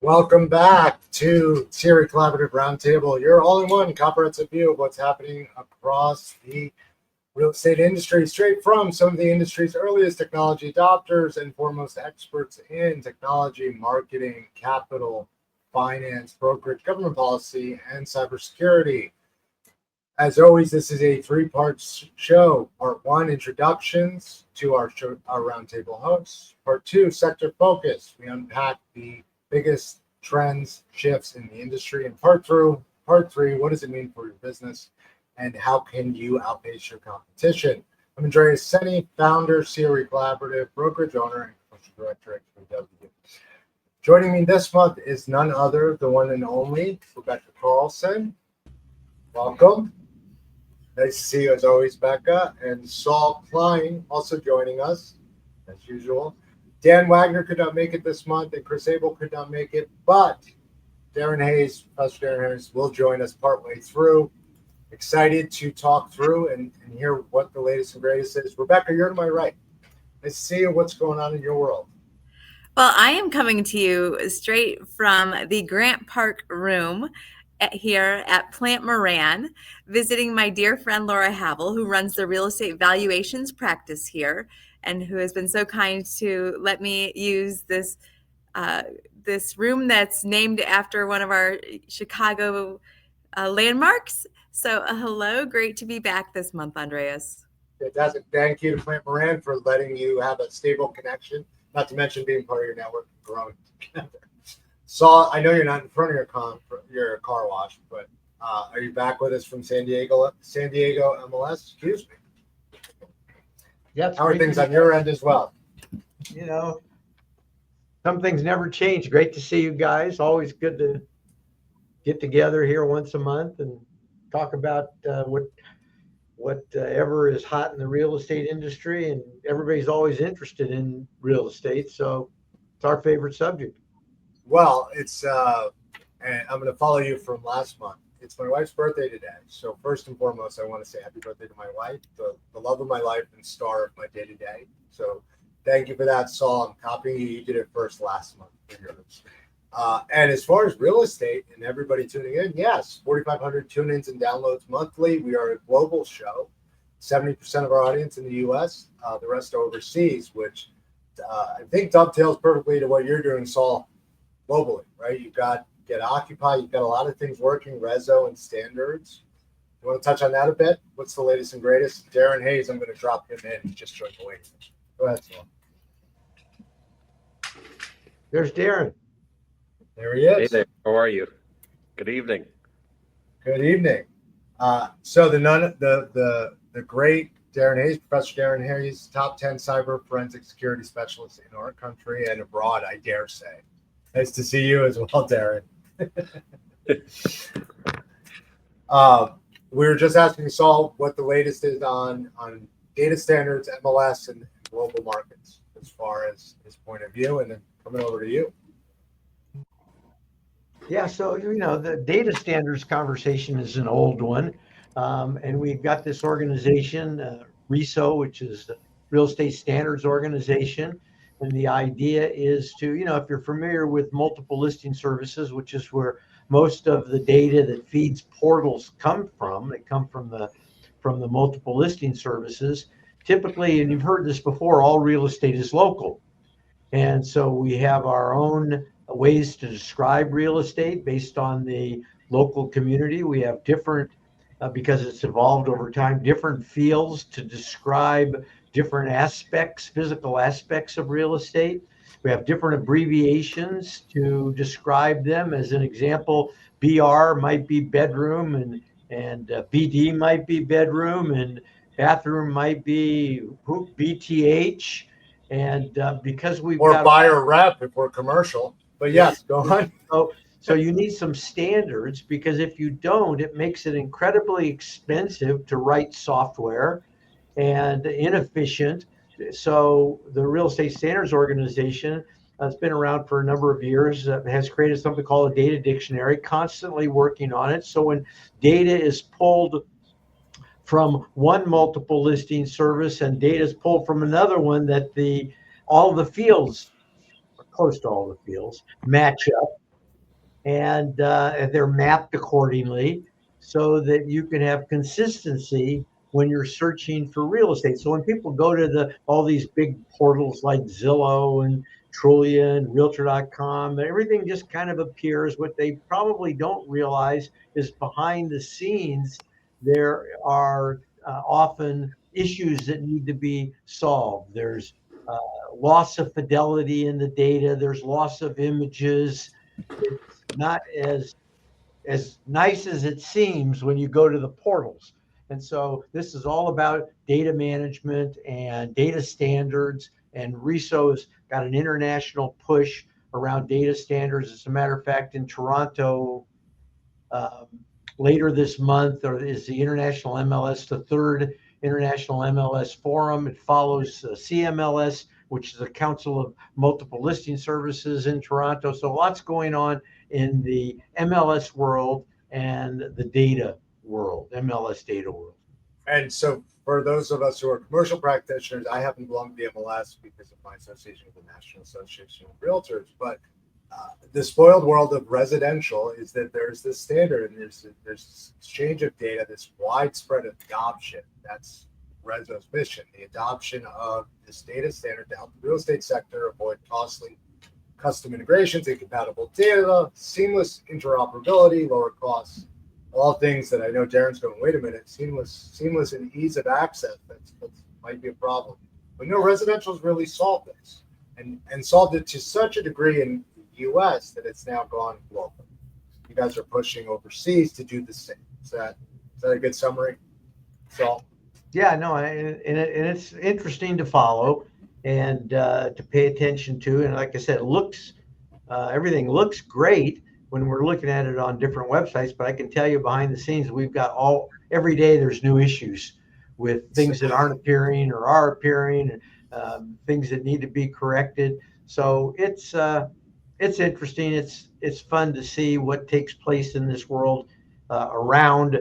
Welcome back to CRE Collaborative Roundtable, your all-in-one comprehensive view of what's happening across the real estate industry, straight from some of the industry's earliest technology adopters and foremost experts in technology, marketing, capital, finance, brokerage, government policy, and cybersecurity. As always, this is a three-part show. Part one, introductions to our roundtable hosts. Part two, sector focus. We unpack the biggest trends, shifts in the industry. And part three, what does it mean for your business and how can you outpace your competition? I'm Andreas Senie, founder, CRE Collaborative, brokerage owner, and commercial director at CRECo.ai. Joining me this month is none other, the one and only Rebekah Carlson. Welcome. Nice to see you as always, Becca. And Saul Klein also joining us, as usual. Dan Wagner could not make it this month, and Abel could not make it, but Darren Hayes, Professor Darren Hayes, will join us partway through. Excited to talk through and hear what the latest and greatest is. Rebekah, you're to my right. Nice to see you. What's going on in your world? Well, I am coming to you straight from the Grant Park room here at Plant Moran, visiting my dear friend Laura Havel, who runs the real estate valuations practice here and who has been so kind to let me use this room that's named after one of our Chicago landmarks. So hello, great to be back this month, Andreas. Fantastic. Thank you to Plant Moran for letting you have a stable connection, not to mention being part of your network and growing together. Saul, I know you're not in front of your car wash, but are you back with us from San Diego MLS? Excuse me. Yeah, how are things on your end as well? You know, some things never change. Great to see you guys. Always good to get together here once a month and talk about whatever is hot in the real estate industry. And everybody's always interested in real estate, so it's our favorite subject. Well, it's and I'm going to follow you from last month. It's my wife's birthday today. So first and foremost, I want to say happy birthday to my wife, the love of my life and star of my day-to-day. So thank you for that, Saul. I'm copying you. You did it first last month for yours. And as far as real estate and everybody tuning in, yes, 4,500 tune-ins and downloads monthly. We are a global show. 70% of our audience in the U.S., the rest overseas, which I think dovetails perfectly to what you're doing, Saul, globally, right? You've got Get Occupy, you've got a lot of things working, Rezo and standards. You want to touch on that a bit? What's the latest and greatest? Darren Hayes, I'm going to drop him in. He just joined the waiting. Go ahead, Saul. There's Darren. There he is. Hey there. How are you? Good evening. Good evening. So the great Darren Hayes, Professor Darren Hayes, top 10 cyber forensic security specialist in our country and abroad, I dare say. Nice to see you as well, Darren. We were just asking Saul what the latest is on data standards, MLS, and global markets as far as his point of view, and then coming over to you. Yeah, so, the data standards conversation is an old one. And we've got this organization, RESO, which is the Real Estate Standards Organization. And the idea is to, if you're familiar with multiple listing services, which is where most of the data that feeds portals come from, they come from the multiple listing services. Typically, and you've heard this before, all real estate is local. And so we have our own ways to describe real estate based on the local community. We have different, because it's evolved over time, different fields to describe different aspects, physical aspects of real estate. We have different abbreviations to describe them. As an example, BR might be bedroom, and BD might be bedroom, and bathroom might be BTH. And because we've or got buyer rep if we're commercial, but yes, go on. So you need some standards, because if you don't, it makes it incredibly expensive to write software and inefficient. So the Real Estate Standards Organization has been around for a number of years, has created something called a data dictionary, constantly working on it. So when data is pulled from one multiple listing service and data is pulled from another one, that all the fields, or close to all the fields, match up. and they're mapped accordingly so that you can have consistency when you're searching for real estate. So when people go to all these big portals like Zillow and Trulia and Realtor.com, everything just kind of appears. What they probably don't realize is behind the scenes, there are often issues that need to be solved. There's loss of fidelity in the data, there's loss of images. It's not as nice as it seems when you go to the portals. And so this is all about data management and data standards. And RESO's got an international push around data standards. As a matter of fact, in Toronto, um, later this month, or is the International MLS, the third International MLS Forum. It follows CMLS, which is the Council of Multiple Listing Services in Toronto. So lots going on in the MLS world and the data world, MLS data world. And so for those of us who are commercial practitioners, I happen to belong to the MLS because of my association with the National Association of Realtors. But the spoiled world of residential is that there's this standard and there's this exchange of data, this widespread adoption. That's Rezo's mission, the adoption of this data standard to help the real estate sector avoid costly custom integrations, incompatible data, seamless interoperability, lower costs, all things that I know Darren's going, wait a minute, seamless and ease of access. That might be a problem. But residential's really solved this and solved it to such a degree in the US that it's now gone global. You guys are pushing overseas to do the same. Is that a good summary, Saul? Yeah, no, and it's interesting to follow and to pay attention to. And like I said, everything looks great when we're looking at it on different websites. But I can tell you behind the scenes, we've got every day there's new issues with things that aren't appearing or are appearing, and things that need to be corrected. So it's interesting. It's fun to see what takes place in this world around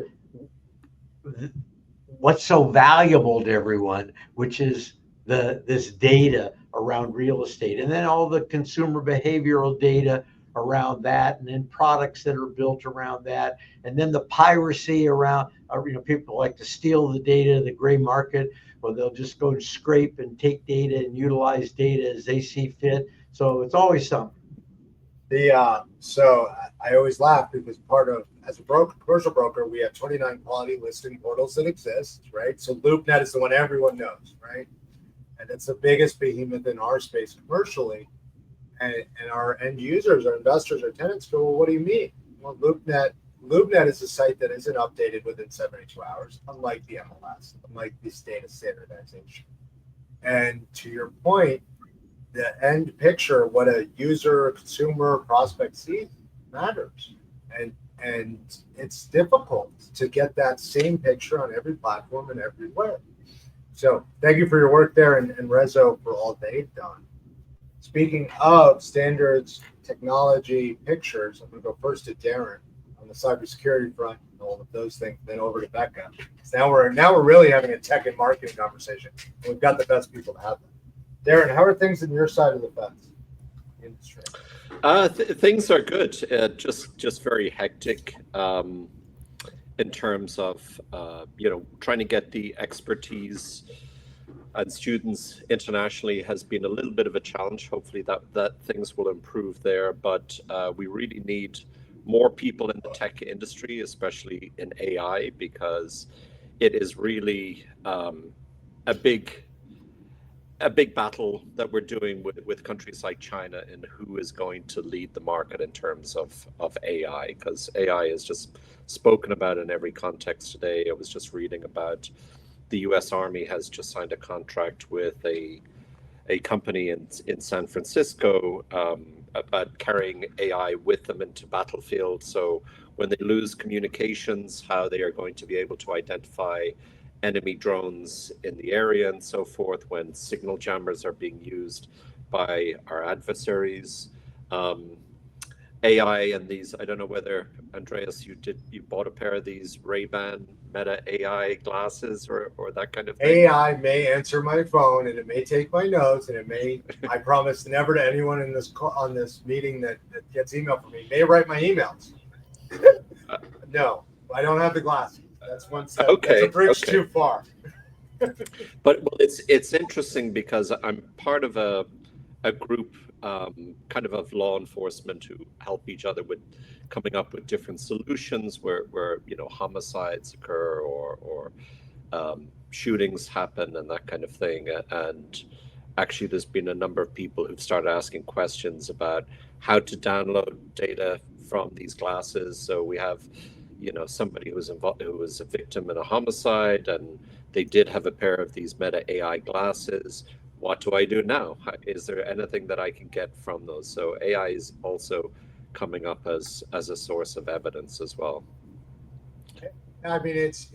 what's so valuable to everyone, which is this data around real estate, and then all the consumer behavioral data around that, and then products that are built around that, and then the piracy around, people like to steal the data, the gray market, or they'll just go and scrape and take data and utilize data as they see fit. So it's always something. So I always laugh because as a commercial broker, we have 29 quality listing portals that exist, right? So LoopNet is the one everyone knows, right? And it's the biggest behemoth in our space commercially. And our end users, our investors, our tenants go, well, what do you mean? Well, LoopNet is a site that isn't updated within 72 hours, unlike the MLS, unlike this data standardization. And to your point, the end picture, what a user, consumer, prospect sees matters. And it's difficult to get that same picture on every platform and everywhere. So thank you for your work there and Rezo for all they've done. Speaking of standards, technology, pictures, I'm going to go first to Darren on the cybersecurity front and all of those things, then over to Becca. So now we're really having a tech and marketing conversation. And we've got the best people to have them. Darren, how are things in your side of the fence industry? Things are good. Just very hectic in terms of trying to get the expertise and students internationally has been a little bit of a challenge. Hopefully that things will improve there, but we really need more people in the tech industry, especially in AI, because it is really a big battle that we're doing with countries like China and who is going to lead the market in terms of AI, because AI is just spoken about in every context today. I was just reading about the US Army has just signed a contract with a company in San Francisco about carrying AI with them into battlefield. So when they lose communications, how they are going to be able to identify enemy drones in the area and so forth, when signal jammers are being used by our adversaries. AI and these, I don't know whether, Andreas, you bought a pair of these Ray-Ban Meta AI glasses or that kind of thing? AI may answer my phone and it may take my notes and it may, I promise never to anyone in this on this meeting that gets email from me, may write my emails. No, I don't have the glasses. That's one step. That's a bridge too far. But well, it's interesting because I'm part of a group kind of law enforcement who help each other with coming up with different solutions where homicides occur or shootings happen and that kind of thing. And actually, there's been a number of people who've started asking questions about how to download data from these glasses. So we have somebody who was a victim in a homicide, and they did have a pair of these Meta AI glasses. What do I do now? Is there anything that I can get from those? So AI is also coming up as a source of evidence as well. I mean, it's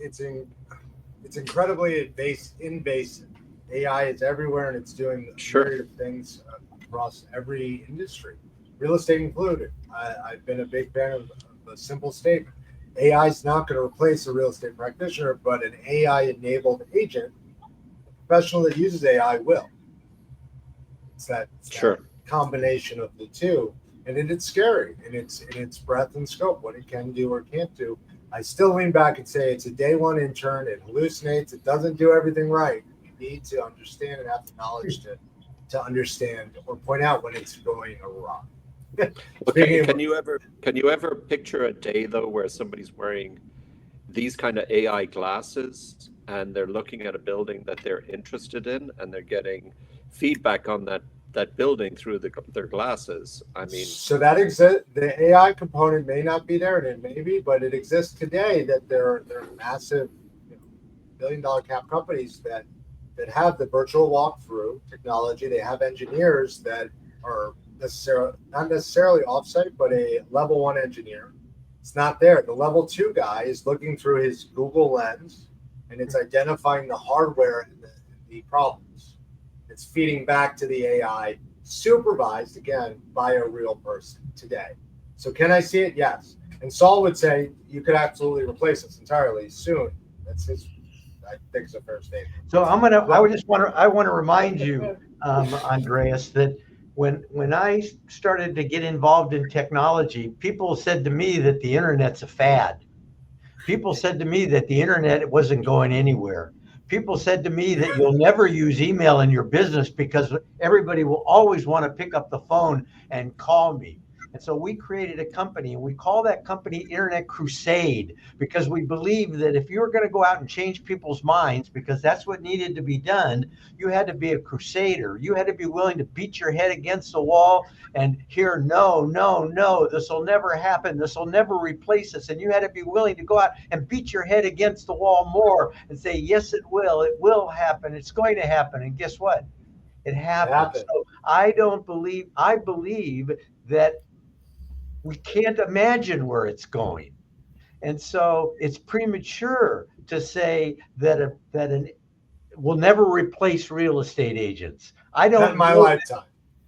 incredibly invasive. AI is everywhere, and it's doing a myriad of things across every industry, real estate included. I've been a big fan of a simple statement. AI is not going to replace a real estate practitioner, but an AI-enabled agent, a professional that uses AI will. It's that combination of the two, and it's scary in its breadth and scope, what it can do or can't do. I still lean back and say it's a day one intern. It hallucinates. It doesn't do everything right. You need to understand and have the knowledge to understand or point out when it's going awry. Okay. Can you ever picture a day though where somebody's wearing these kind of AI glasses and they're looking at a building that they're interested in and they're getting feedback on that building through their glasses? I mean, so that exists. The AI component may not be there, and it may be, but it exists today. That there are massive, billion-dollar cap companies that have the virtual walkthrough technology. They have engineers that are not necessarily offsite, but a level 1 engineer. It's not there. The level 2 guy is looking through his Google Lens, and it's identifying the hardware and the problems. It's feeding back to the AI, supervised again by a real person today. So can I see it? Yes. And Saul would say you could absolutely replace us entirely soon. That's his. I think it's a fair statement. So I want to remind you, Andreas, that when I started to get involved in technology, people said to me that the internet's a fad. People said to me that the internet wasn't going anywhere. People said to me that you'll never use email in your business because everybody will always want to pick up the phone and call me. And so we created a company, and we call that company Internet Crusade, because we believe that if you were going to go out and change people's minds, because that's what needed to be done, you had to be a crusader. You had to be willing to beat your head against the wall and hear, no, no, no, this will never happen. This will never replace us. And you had to be willing to go out and beat your head against the wall more and say, yes, it will happen. It's going to happen. And guess what? It happened. So I believe that we can't imagine where it's going. And so it's premature to say that will never replace real estate agents. I don't Not in my lifetime.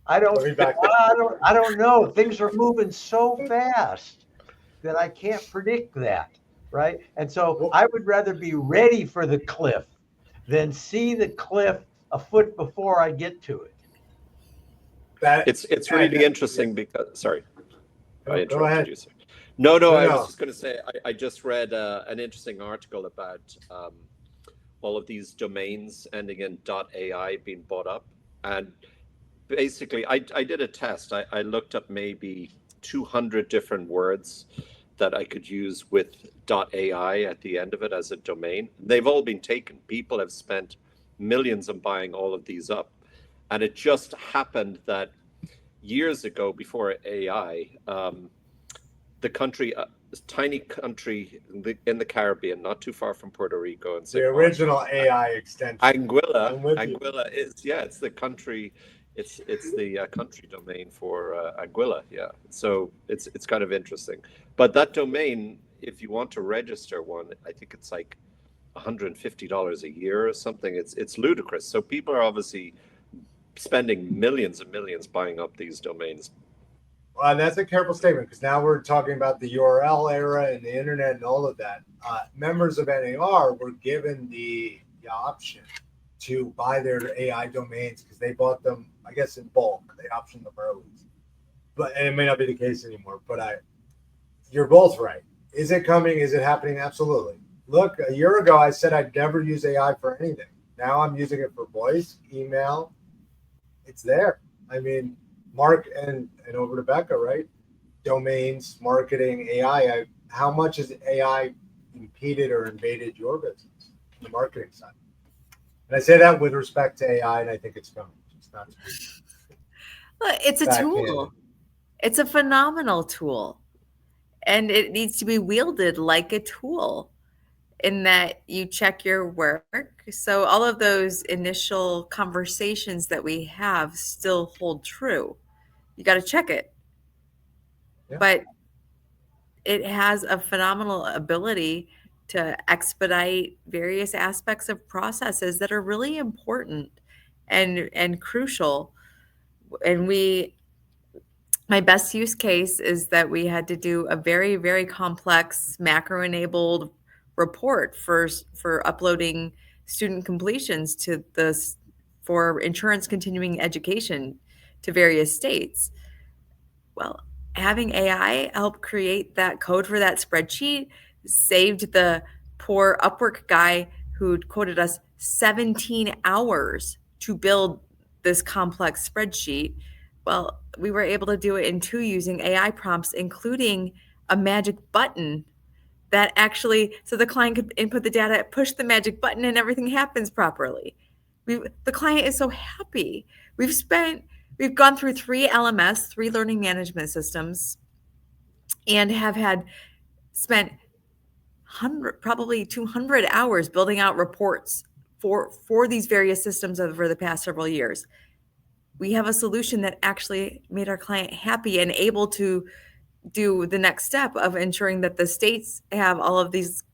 I don't know. Things are moving so fast that I can't predict that, right? And so I would rather be ready for the cliff than see the cliff a foot before I get to it. It's really interesting because, sorry, I interrupted go ahead. you, sir. No, I was just going to say, I just read an interesting article about all of these domains ending in .ai being bought up. And basically, I did a test. I looked up maybe 200 different words that I could use with .ai at the end of it as a domain. They've all been taken. People have spent millions on buying all of these up. And it just happened that years ago, before AI, the country, tiny country in the Caribbean, not too far from Puerto Rico, and the original AI extension. Anguilla is it's the country. It's the country domain for Anguilla. Yeah, so it's kind of interesting. But that domain, if you want to register one, I think it's like $150 a year or something. It's ludicrous. So people are obviously spending millions and millions buying up these domains. Well, and that's a careful statement because now we're talking about the URL era and the internet and all of that. Members of NAR were given the option to buy their AI domains because they bought them, I guess, in bulk. They optioned them early. And it may not be the case anymore, but you're both right. Is it coming? Is it happening? Absolutely. Look, a year ago, I said I'd never use AI for anything. Now I'm using it for voice, email. It's there. I mean, Mark and over to Becca, right? Domains, marketing, AI. How much has AI impeded or invaded your business, the marketing side? And I say that with respect to AI, and I think it's coming. It's not to be Well, it's a tool. It's a phenomenal tool. And it needs to be wielded like a tool in that you check your work. So all of those initial conversations that we have still hold true. You got to check it. Yeah. But it has a phenomenal ability to expedite various aspects of processes that are really important and crucial. And my best use case is that we had to do a very, very complex macro-enabled report for uploading student completions for insurance continuing education to various states. Well, having AI help create that code for that spreadsheet saved the poor Upwork guy who'd quoted us 17 hours to build this complex spreadsheet. Well, we were able to do it in 2 using AI prompts, including a magic button that actually, so the client could input the data, push the magic button, and everything happens properly. The client is so happy. We've gone through 3 LMS, 3 learning management systems, and have spent probably 200 hours building out reports for these various systems over the past several years. We have a solution that actually made our client happy and able to do the next step of ensuring that the states have all of these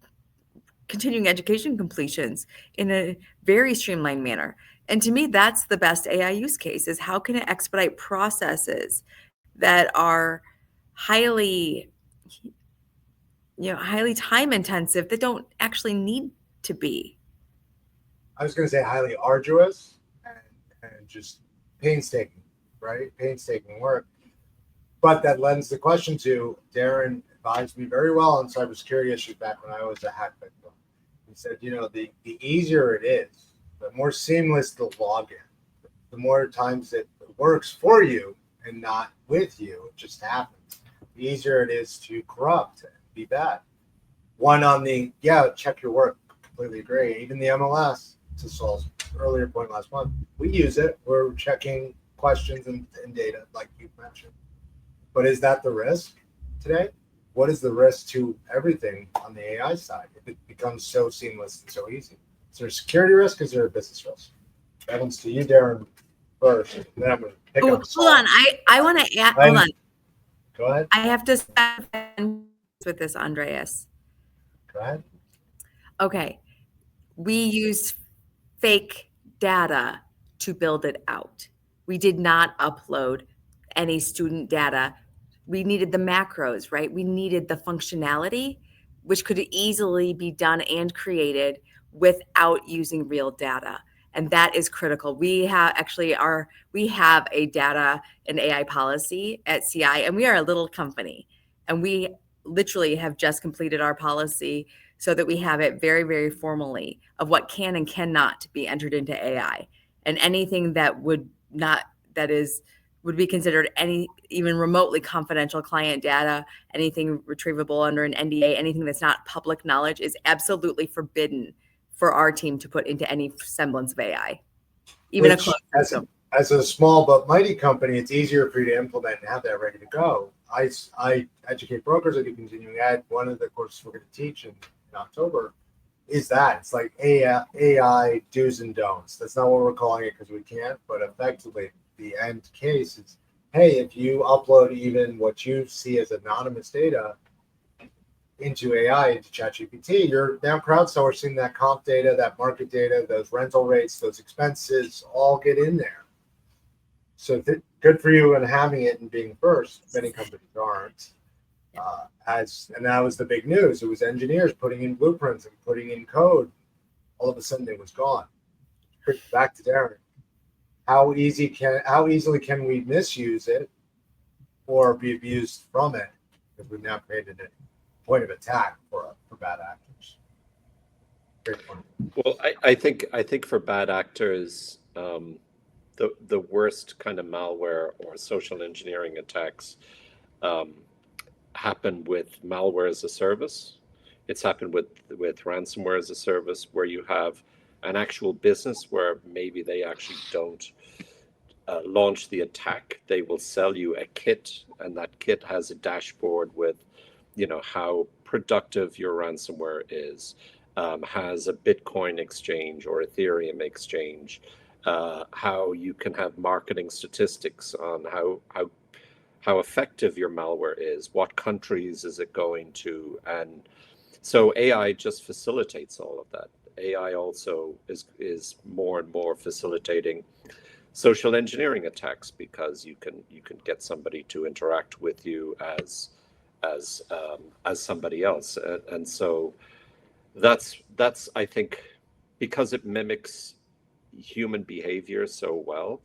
continuing education completions in a very streamlined manner. And to me, that's the best AI use case, is how can it expedite processes that are highly time intensive that don't actually need to be. I was going to say highly arduous and just painstaking, right? Painstaking work. But that lends the question to Darren advised me very well on cybersecurity issues back when I was a hack victim. He said, the easier it is, the more seamless the login, the more times it works for you and not with you, it just happens. The easier it is to corrupt and be bad. One on the, check your work, completely agree. Even the MLS, to Saul's earlier point last month, we use it. We're checking questions and data, like you mentioned. But is that the risk today? What is the risk to everything on the AI side if it becomes so seamless and so easy? Is there a security risk? Is there a business risk? That one's to you, Darren, first. And then I'm going to pick up Saul. Hold on. I want to add, hold on. Go ahead. I have to spend with this, Andreas. Go ahead. Okay. We used fake data to build it out. We did not upload any student data. We needed the macros, right? We needed the functionality, which could easily be done and created without using real data. And that is critical. We have a data and AI policy at CI, and we are a little company. And we literally have just completed our policy so that we have it very, very formally of what can and cannot be entered into AI. And anything that would be considered any even remotely confidential client data, anything retrievable under an NDA, anything that's not public knowledge is absolutely forbidden for our team to put into any semblance of AI, even a closed system. As a small but mighty company, it's easier for you to implement and have that ready to go. I educate brokers. I do continuing ed. One of the courses we're going to teach in October is that it's like AI do's and don'ts. That's not what we're calling it because we can't, but effectively the end case is, hey, if you upload even what you see as anonymous data into AI, into ChatGPT, you're now crowdsourcing that comp data, that market data, those rental rates, those expenses all get in there. So good for you in having it and being first. Many companies aren't. And that was the big news. It was engineers putting in blueprints and putting in code. All of a sudden, it was gone. Back to Darren. How easily can we misuse it or be abused from it? Because we've now created a point of attack for bad actors. Great point. Well, I think for bad actors, the worst kind of malware or social engineering attacks happen with malware as a service. It's happened with ransomware as a service, where you have an actual business where maybe they actually don't launch the attack. They will sell you a kit, and that kit has a dashboard with, how productive your ransomware is, has a Bitcoin exchange or Ethereum exchange, how you can have marketing statistics on how effective your malware is, what countries is it going to, and so AI just facilitates all of that. AI also is more and more facilitating social engineering attacks, because you can get somebody to interact with you as somebody else, and so that's I think, because it mimics human behavior so well.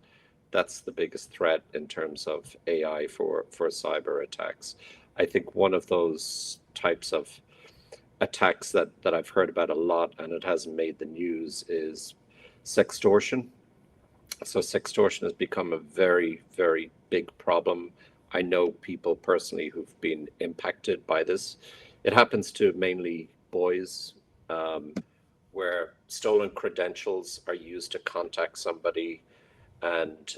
That's the biggest threat in terms of AI for cyber attacks. I think one of those types of attacks that I've heard about a lot, and it hasn't made the news, is sextortion. So sextortion has become a very, very big problem. I know people personally who've been impacted by this. It happens to mainly boys, where stolen credentials are used to contact somebody. And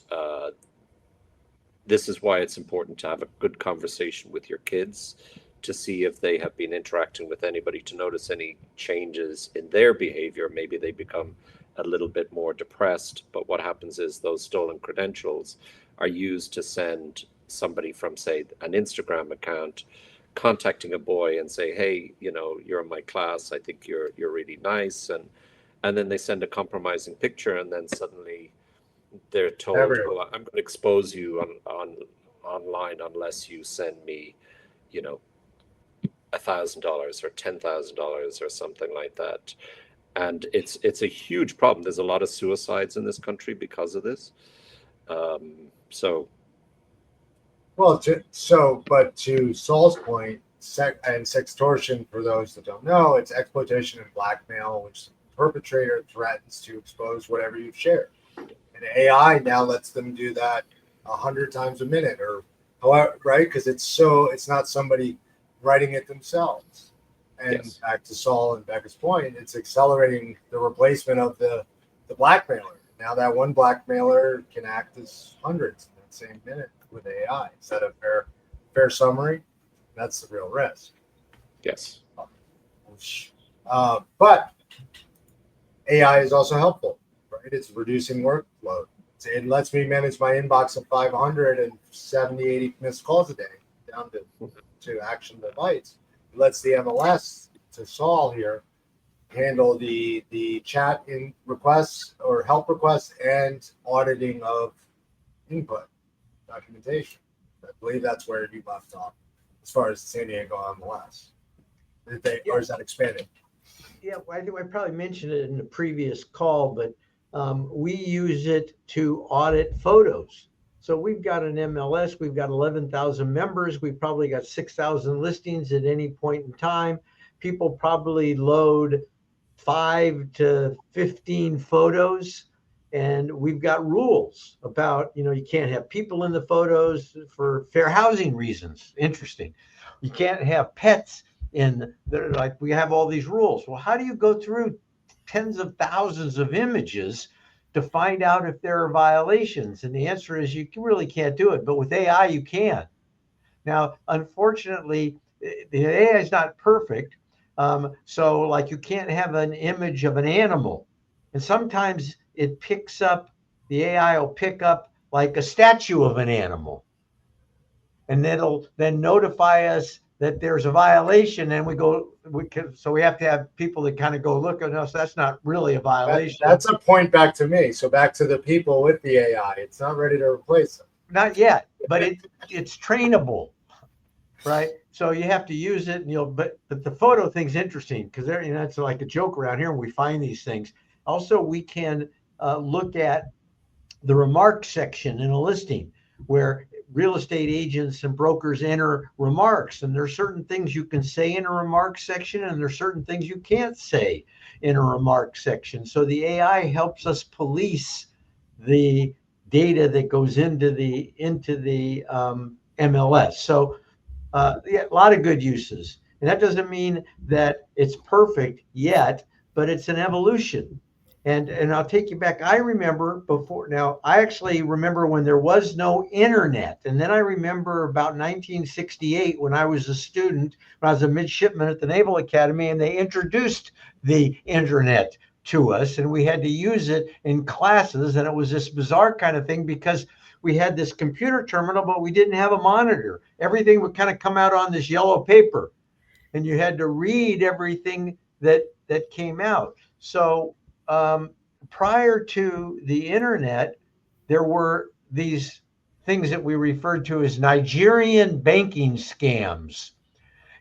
this is why it's important to have a good conversation with your kids to see if they have been interacting with anybody, to notice any changes in their behavior. Maybe they become a little bit more depressed. But what happens is those stolen credentials are used to send somebody from, say, an Instagram account contacting a boy and say, hey, you're in my class. I think you're really nice. And then they send a compromising picture, and then suddenly they're told, well, I'm going to expose you online unless you send me, $1,000 or $10,000 or something like that. And it's a huge problem. There's a lot of suicides in this country because of this. But to Saul's point, sextortion, for those that don't know, it's exploitation and blackmail, which the perpetrator threatens to expose whatever you've shared. And AI now lets them do that 100 times a minute, or however, right? Because it's not somebody writing it themselves. And yes, back to Saul and Becca's point, it's accelerating the replacement of the blackmailer. Now that one blackmailer can act as hundreds in that same minute with AI. Is that a fair summary? That's the real risk. Yes. But AI is also helpful. Right? It's reducing workload. It lets me manage my inbox of 570, 80 missed calls a day down to actionable bites. It lets the MLS, to Saul here, handle the chat in requests or help requests and auditing of input documentation. I believe that's where you left off as far as San Diego MLS. Or is that expanded? Yeah, I think I probably mentioned it in the previous call, but we use it to audit photos. So we've got an MLS, we've got 11,000 members, we've probably got 6,000 listings at any point in time. People probably load 5 to 15 photos, and we've got rules about, you can't have people in the photos for fair housing reasons. Interesting. You can't have pets in there. Like, we have all these rules. Well, how do you go through tens of thousands of images to find out if there are violations? And the answer is you really can't do it. But with AI, you can. Now, unfortunately, the AI is not perfect. So like, you can't have an image of an animal. And sometimes the AI will pick up like a statue of an animal. And it'll then notify us that there's a violation, and so we have to have people that kind of go look at us. That's not really a violation. That's a point back to me. So back to the people with the AI. It's not ready to replace them. not yet, but it's trainable, right? So you have to use it, and but the photo thing's interesting because it's like a joke around here when we find these things. Also, we can look at the remarks section in a listing where real estate agents and brokers enter remarks, and there's certain things you can say in a remarks section, and there's certain things you can't say in a remarks section. So the AI helps us police the data that goes into the MLS. So yeah, a lot of good uses, and that doesn't mean that it's perfect yet, but it's an evolution. And I'll take you back. I remember before. Now, I actually remember when there was no internet, and then I remember about 1968 when I was a student, when I was a midshipman at the Naval Academy, and they introduced the internet to us, and we had to use it in classes, and it was this bizarre kind of thing because we had this computer terminal, but we didn't have a monitor. Everything would kind of come out on this yellow paper, and you had to read everything that came out. So prior to the internet, there were these things that we referred to as Nigerian banking scams.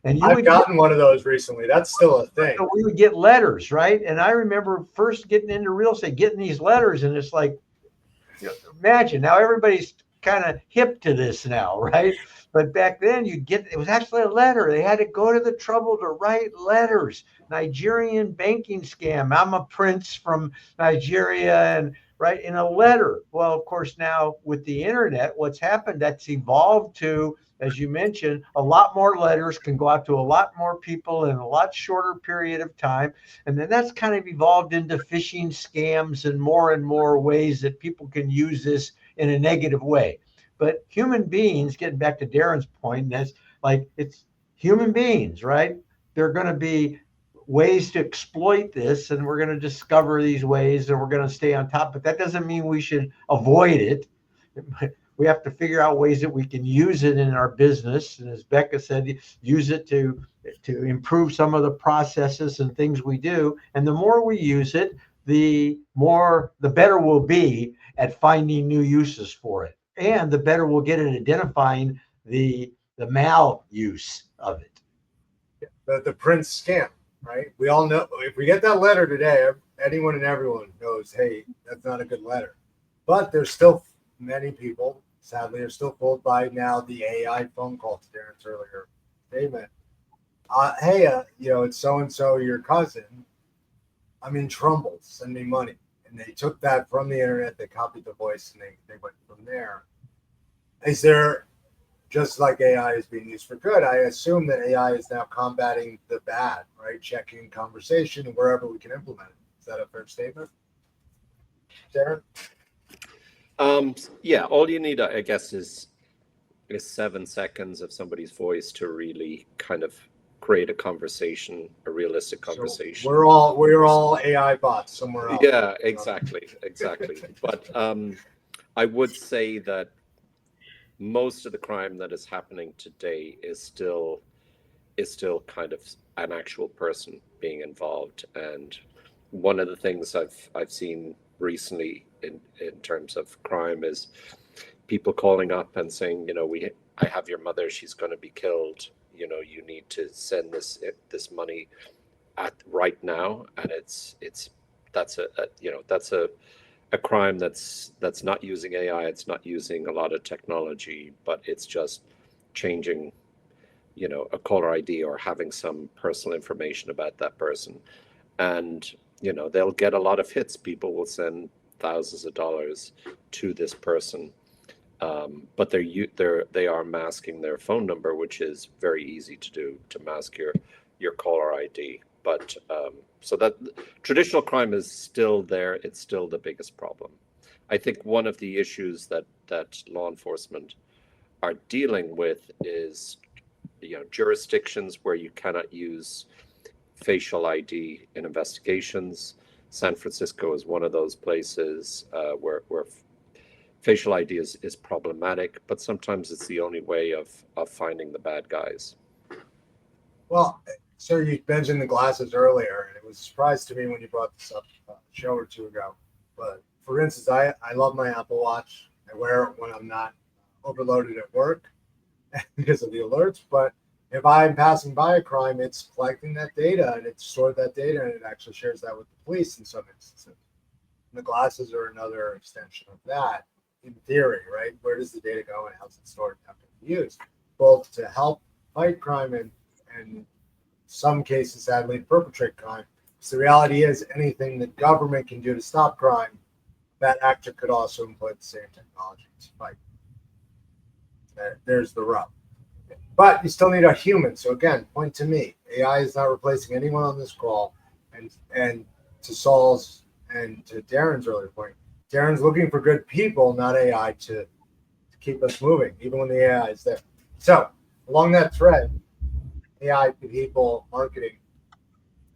And I've gotten one of those recently. That's still a thing. So we would get letters, right? And I remember first getting into real estate, getting these letters, and it's like, imagine now everybody's kind of hip to this now, right? But back then it was actually a letter. They had to go to the trouble to write letters. Nigerian banking scam. I'm a prince from Nigeria, and right in a letter. Well, of course, now with the internet, what's happened, that's evolved to, as you mentioned, a lot more letters can go out to a lot more people in a lot shorter period of time. And then that's kind of evolved into phishing scams and more ways that people can use this in a negative way. But human beings, getting back to Darren's point, that's like, it's human beings, right? They're going to be ways to exploit this, and we're going to discover these ways, and we're going to stay on top. But that doesn't mean we should avoid it. We have to figure out ways that we can use it in our business. And as Becca said, use it to improve some of the processes and things we do. And the more we use it, the better we'll be at finding new uses for it. And the better we'll get at identifying the maluse of it. The Prince scam, right? We all know, if we get that letter today, anyone and everyone knows, hey, that's not a good letter. But there's still many people, sadly, are still fooled by now the AI phone call to Darren's earlier statement. Hey, it's so-and-so, your cousin. I'm in trouble. Send me money. And they took that from the internet. They copied the voice, and they went from there. Is there, just like AI is being used for good, I assume that AI is now combating the bad, right? Checking conversation and wherever we can implement it. Is that a fair statement, Darren? Yeah, all you need, I guess, is 7 seconds of somebody's voice to really kind of create a conversation, a realistic conversation. So we're all AI bots somewhere else. Yeah, exactly. But I would say that most of the crime that is happening today is still kind of an actual person being involved. And one of the things I've seen recently in terms of crime is people calling up and saying, I have your mother, she's going to be killed. You need to send this money right now. And that's a crime that's not using AI. It's not using a lot of technology, but it's just changing, a caller ID or having some personal information about that person. And, they'll get a lot of hits. People will send thousands of dollars to this person. But they are masking their phone number, which is very easy to do, to mask your caller ID. But so that traditional crime is still there. It's still the biggest problem. I think one of the issues that law enforcement are dealing with is, jurisdictions where you cannot use facial ID in investigations. San Francisco is one of those places where facial ID is problematic, but sometimes it's the only way of finding the bad guys. Well, sir, you mentioned the glasses earlier, and it was a surprise to me when you brought this up a show or two ago. But for instance, I love my Apple Watch. I wear it when I'm not overloaded at work because of the alerts. But if I'm passing by a crime, it's collecting that data and it's stored that data and it actually shares that with the police in some instances. And the glasses are another extension of that in theory, right? Where does the data go and how's it stored and how can it be used? Both to help fight crime and some cases, sadly, perpetrate crime. So the reality is anything the government can do to stop crime, that actor could also employ the same technology to fight. There's the rub. But you still need a human. So again, point to me. AI is not replacing anyone on this call. And to Saul's and to Darren's earlier point, Darren's looking for good people, not AI to keep us moving, even when the AI is there. So along that thread, AI, people, marketing.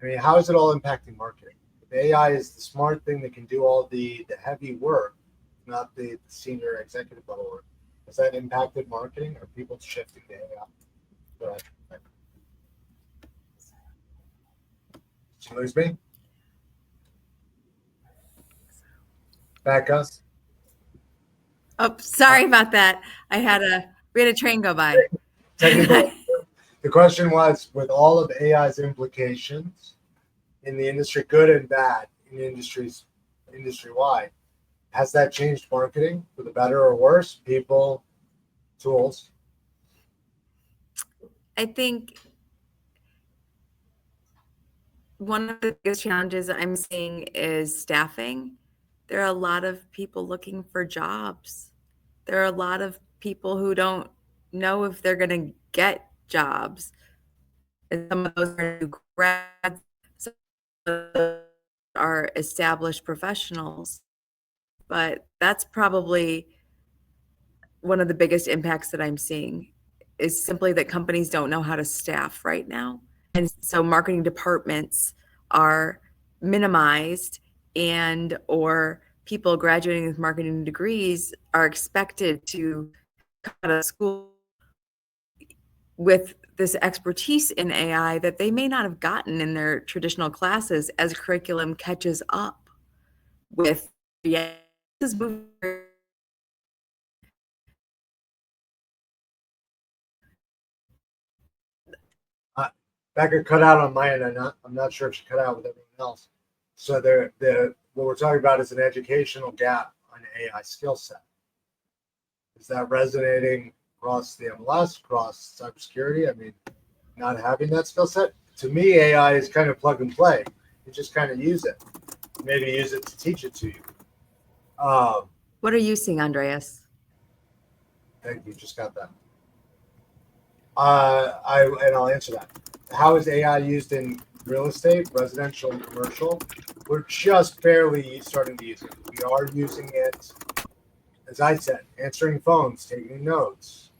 I mean, how is it all impacting marketing? If AI is the smart thing that can do all the heavy work, not the senior executive level work. Has that impacted marketing? Or people shifting to AI? Go ahead. Did you lose me? Back us. Oh, sorry about that. We had a train go by. Technical. The question was, with all of AI's implications in the industry, good and bad, in industry-wide, has that changed marketing for the better or worse? People, tools? I think one of the biggest challenges I'm seeing is staffing. There are a lot of people looking for jobs. There are a lot of people who don't know if they're going to get jobs. And some of those are new grads, some of those are established professionals. But that's probably one of the biggest impacts that I'm seeing is simply that companies don't know how to staff right now. And so marketing departments are minimized and or people graduating with marketing degrees are expected to come out of school with this expertise in AI that they may not have gotten in their traditional classes as curriculum catches up with Becca cut out on my end. I'm not sure if she cut out with everyone else. So what we're talking about is an educational gap on AI skill set. Is that resonating across the MLS, across cybersecurity? I mean, not having that skill set. To me, AI is kind of plug and play. You just kind of use it. Maybe use it to teach it to you. What are you seeing, Andreas? Thank you. Just got that. I'll answer that. How is AI used in real estate, residential, and commercial? We're just barely starting to use it. We are using it, as I said, answering phones, taking notes.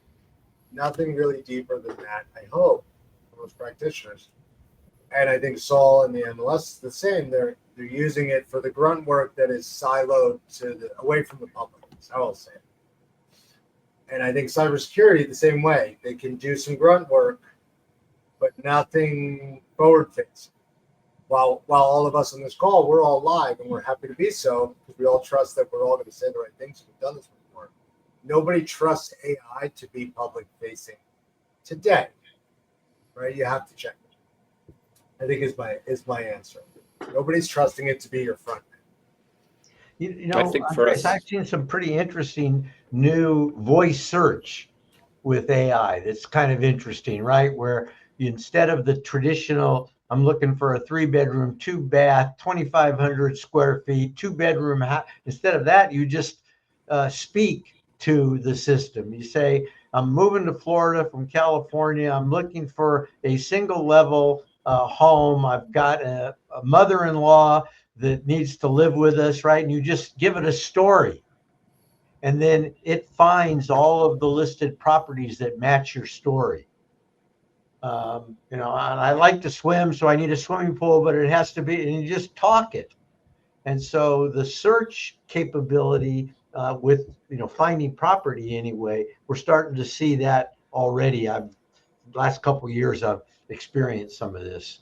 Nothing really deeper than that, I hope, for most practitioners. And I think Saul and the MLS is the same. They're using it for the grunt work that is siloed away from the public. That's how I'll say it. And I think cybersecurity the same way. They can do some grunt work, but nothing forward facing. While all of us on this call, we're all live and we're happy to be so because we all trust that we're all going to say the right things. We've done this before. Nobody trusts AI to be public facing today, right? You have to check it. I think is my answer. Nobody's trusting it to be your front end. You know, I think for us, I've seen some pretty interesting new voice search with AI. That's kind of interesting, right? Where instead of the traditional, I'm looking for a 3-bedroom, 2-bath, 2,500 square feet, 2-bedroom house. Instead of that, you just speak to the system. You say, I'm moving to Florida from California. I'm looking for a single level home. I've got a mother-in-law that needs to live with us, right? And you just give it a story. And then it finds all of the listed properties that match your story. You know, and I like to swim, so I need a swimming pool, but it has to be, and you just talk it. And so the search capability with, you know, finding property anyway, we're starting to see that already. Last couple of years, I've experienced some of this.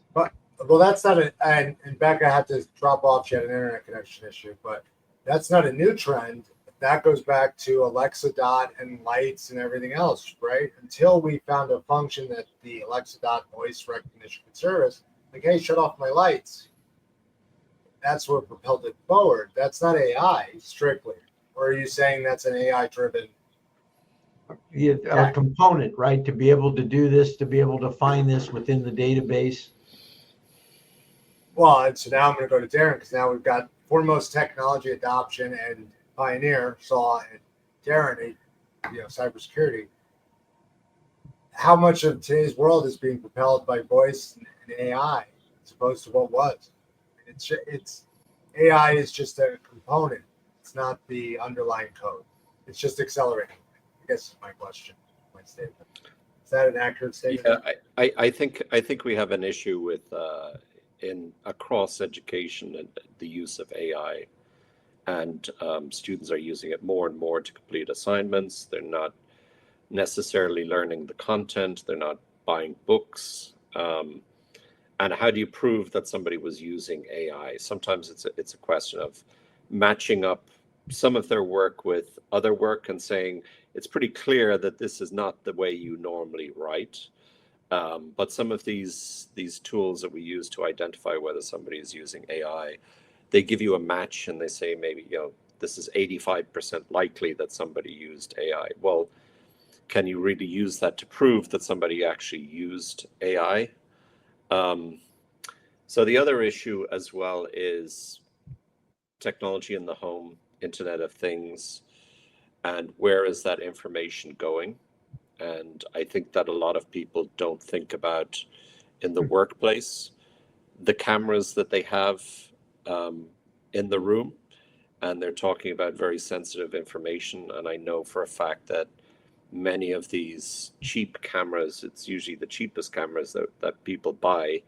Well, that's not and Becca had to drop off. She had an internet connection issue, but that's not a new trend. that goes back to Alexa Dot and lights and everything else, right? Until we found a function that the Alexa Dot voice recognition could service, like, hey, shut off my lights. That's what propelled it forward. That's not AI strictly. Or are you saying that's an AI driven? A component, right? To be able to do this, to be able to find this within the database. Well, and so now I'm going to go to Darren, because now we've got foremost technology adoption and pioneer, Saul, and Darren, cybersecurity. How much of today's world is being propelled by voice and AI as opposed to what was? It's AI is just a component. It's not the underlying code. It's just accelerating. I guess is my question, my statement. Is that an accurate statement? Yeah, I think we have an issue with across education and the use of AI, and students are using it more and more to complete assignments. They're not necessarily learning the content. They're not buying books. And how do you prove that somebody was using AI? Sometimes it's a question of matching up some of their work with other work and saying it's pretty clear that this is not the way you normally write. But some of these tools that we use to identify whether somebody is using AI, they give you a match and they say maybe this is 85% likely that somebody used AI. Well, can you really use that to prove that somebody actually used AI? So the other issue as well is technology in the home, Internet of Things, and where is that information going? And I think that a lot of people don't think about in the workplace, the cameras that they have in the room, and they're talking about very sensitive information. And I know for a fact that many of these cheap cameras, it's usually the cheapest cameras that people buy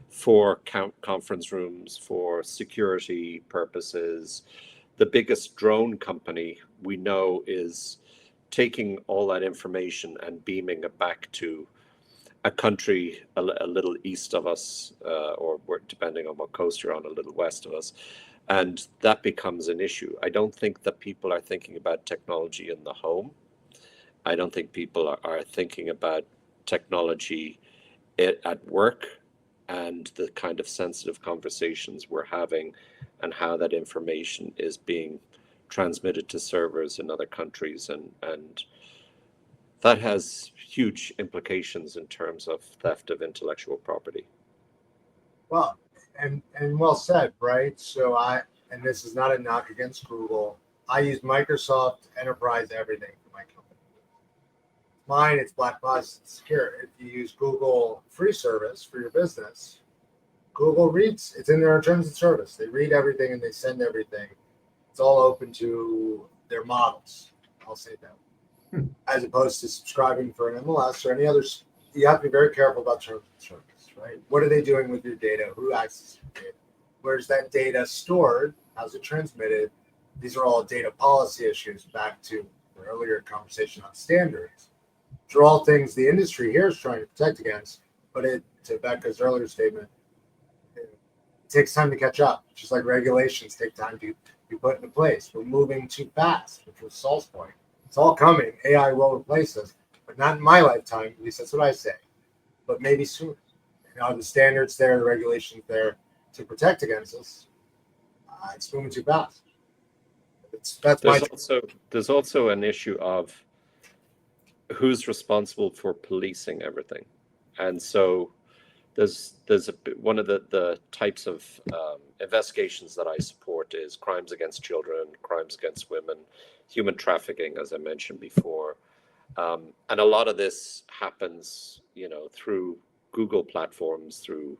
for conference rooms, for security purposes. The biggest drone company we know is taking all that information and beaming it back to a country a little east of us, or depending on what coast you're on, a little west of us. And that becomes an issue. I don't think that people are thinking about technology in the home. I don't think people are thinking about technology at work and the kind of sensitive conversations we're having and how that information is being transmitted to servers in other countries. And that has huge implications in terms of theft of intellectual property. Well, and well said, right? So and this is not a knock against Google. I use Microsoft Enterprise everything for my company. Mine, it's black box secure. If you use Google free service for your business, Google reads, it's in their terms of service. They read everything and they send everything. It's all open to their models. I'll say that. As opposed to subscribing for an MLS or any others, you have to be very careful about terms of service, right? What are they doing with your data? Who accesses your data? Where's that data stored? How's it transmitted? These are all data policy issues, back to the earlier conversation on standards. These are all things the industry here is trying to protect against, but to Becca's earlier statement, it takes time to catch up, just like regulations take time to be put into place. We're moving too fast, which was Saul's point. It's all coming. AI will replace us, but not in my lifetime. At least that's what I say. But maybe soon. The standards there, the regulations there to protect against us. It's moving too fast. There's also an issue of who's responsible for policing everything, and so there's one of the types of investigations that I support is crimes against children, crimes against women, human trafficking, as I mentioned before, and a lot of this happens, through Google platforms, through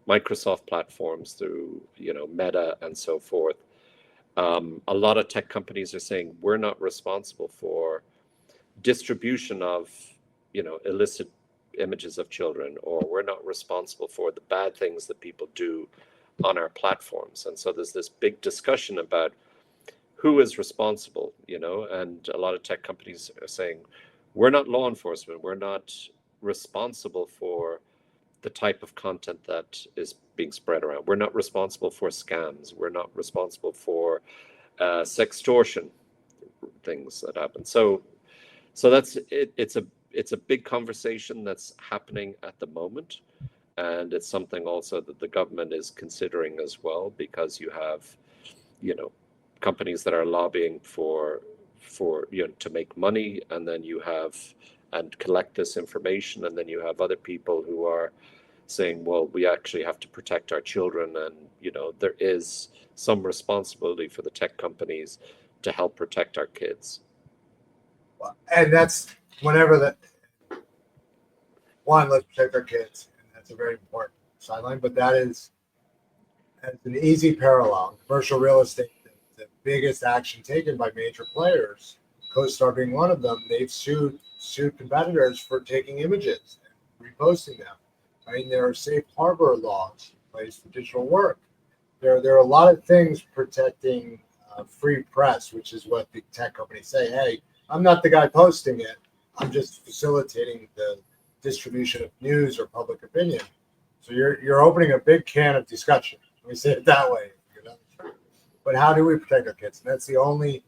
Microsoft platforms, through Meta and so forth. A lot of tech companies are saying we're not responsible for distribution of illicit images of children, or we're not responsible for the bad things that people do on our platforms. And so there's this big discussion about who is responsible, and a lot of tech companies are saying we're not law enforcement, we're not responsible for the type of content that is being spread around, we're not responsible for scams, we're not responsible for sextortion, things that happen. So that's it. It's a big conversation that's happening at the moment, and it's something also that the government is considering as well, because you have, companies that are lobbying for to make money, and then you have and collect this information, and then you have other people who are saying, well, we actually have to protect our children, and there is some responsibility for the tech companies to help protect our kids. And that's whenever let's protect our kids, and that's a very important sideline. But that is an easy parallel. Commercial real estate, the biggest action taken by major players, CoStar being one of them. They've sued competitors for taking images and reposting them. I mean, there are safe harbor laws in place for digital work. There are a lot of things protecting free press, which is what the tech companies say. Hey, I'm not the guy posting it. I'm just facilitating the distribution of news or public opinion. So you're opening a big can of discussion. Let me say it that way. But how do we protect our kids? And that's the only,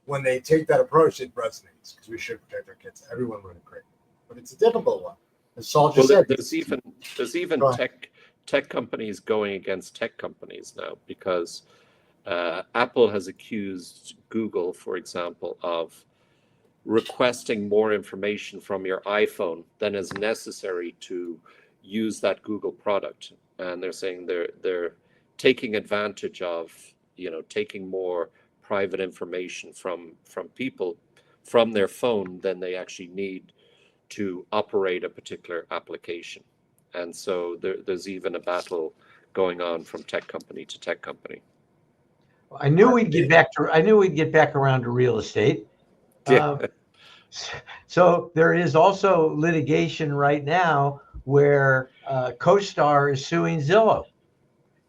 when they take that approach, it resonates, because we should protect our kids. Everyone would agree. But it's a difficult one. As Saul just said, there's even tech companies going against tech companies now, because Apple has accused Google, for example, of requesting more information from your iPhone than is necessary to use that Google product. And they're saying they're taking advantage of, taking more private information from people from their phone than they actually need to operate a particular application. And so there's even a battle going on from tech company to tech company. I knew we'd get back around to real estate. Yeah. So there is also litigation right now where CoStar is suing Zillow,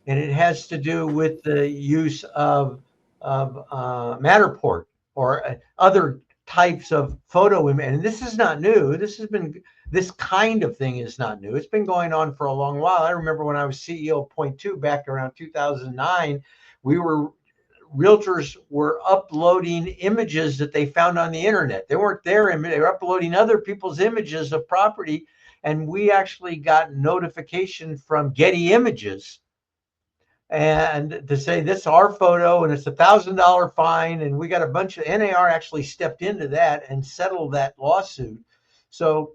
and it has to do with the use of Matterport or other types of photo image. And this is not new. This kind of thing is not new. It's been going on for a long while. I remember when I was CEO of Point2 back around 2009, realtors were uploading images that they found on the internet. They weren't their image. They were uploading other people's images of property. And we actually got notification from Getty Images and to say this is our photo and it's $1,000 fine. And we got a bunch of NAR actually stepped into that and settled that lawsuit. So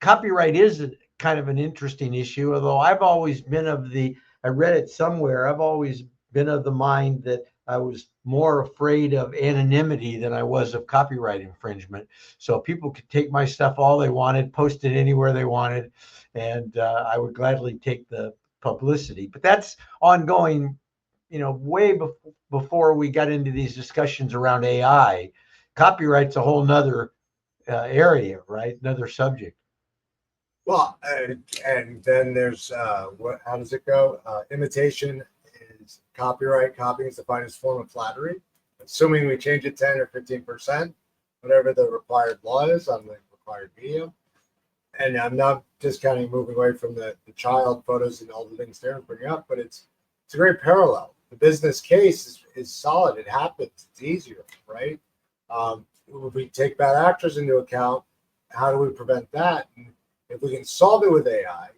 copyright is kind of an interesting issue, although I've always been I read it somewhere, I've always been of the mind that I was more afraid of anonymity than I was of copyright infringement. So people could take my stuff all they wanted, post it anywhere they wanted, and I would gladly take the publicity. But that's ongoing, way before we got into these discussions around AI. Copyright's a whole nother area, right? Another subject. Well, and then there's how does it go? Imitation is copyright. Copying is the finest form of flattery. Assuming we change it 10 or 15%, whatever the required law is on the required medium. And I'm not discounting moving away from the child photos and all the things Darren's bringing up, but it's a great parallel. The business case is solid. It happens. It's easier, right? If we take bad actors into account, how do we prevent that? And if we can solve it with AI,